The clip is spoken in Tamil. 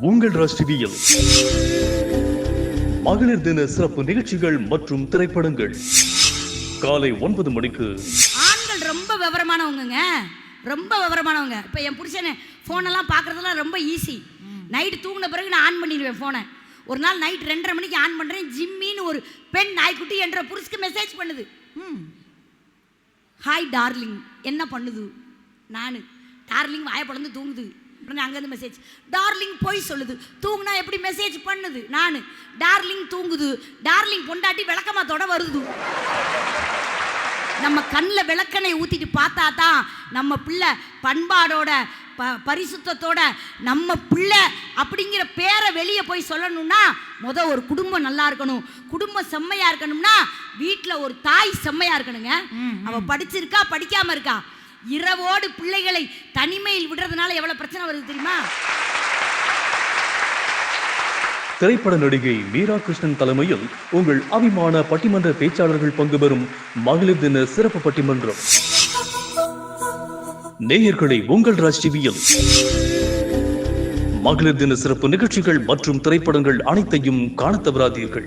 உங்கள் ராஜ் டிவியில் மகளிர் தின சிறப்பு நிகழ்ச்சிகள் மற்றும் திரைப்படங்கள் காலை 9 மணிக்கு. ஆண்கள் ரொம்ப விவரமானவங்க, ரொம்ப விவரமானவங்க. இப்போ என் புருஷனை ஃபோனெல்லாம் பார்க்குறதுலாம் ரொம்ப ஈஸி. நைட்டு தூங்கின பிறகு நான் ஆன் பண்ணிடுவேன் ஃபோனை. ஒரு நாள் நைட் 2:30 மணிக்கு ஆன் பண்ணுறேன். ஜிம்மின்னு ஒரு பெண் நாய்க்குட்டி என்ற புருஷுக்கு மெசேஜ் பண்ணுது. ஹாய் டார்லிங், என்ன பண்ணுது? நான் டார்லிங் வாயை பழந்து தூங்குது. அப்புறம் அங்கேருந்து மெசேஜ், டார்லிங் போய் சொல்லுது. தூங்குனா எப்படி மெசேஜ் பண்ணுது? நான் டார்லிங் தூங்குது. டார்லிங் பொண்டாட்டி விளக்கமாத்தோட வருது. நம்ம கண்ணில் விளக்கணை ஊற்றிட்டு பார்த்தா தான் நம்ம பிள்ளை பண்பாடோட பரிசுத்தத்தோட நம்ம பிள்ளை அப்படிங்கிற பேரை வெளியே போய் சொல்லணும்னா ஒரு குடும்பம் நல்லா இருக்கணும். குடும்பம் செம்மையா இருக்கணும்னா வீட்டில் ஒரு தாய் செம்மையா இருக்கணுங்க. அவ படிச்சிருக்கா படிக்காம இருக்கா? இரவோடு பிள்ளைகளை தனிமையில் விடுறதுனால எவ்வளவு பிரச்சனை வருது தெரியுமா? திரைப்பட நடிகை மீரா கிருஷ்ணன் தலைமையில் உங்கள் அபிமான பட்டிமன்ற பேச்சாளர்கள் பங்கு பெறும் மகளிர் தின சிறப்பு பட்டிமன்றம். நேயர்களை உங்கள் ராஜ் டிவியில் மகளிர் தின சிறப்பு நிகழ்ச்சிகள் மற்றும் திரைப்படங்கள் அனைத்தையும் காண தவறாதீர்கள்.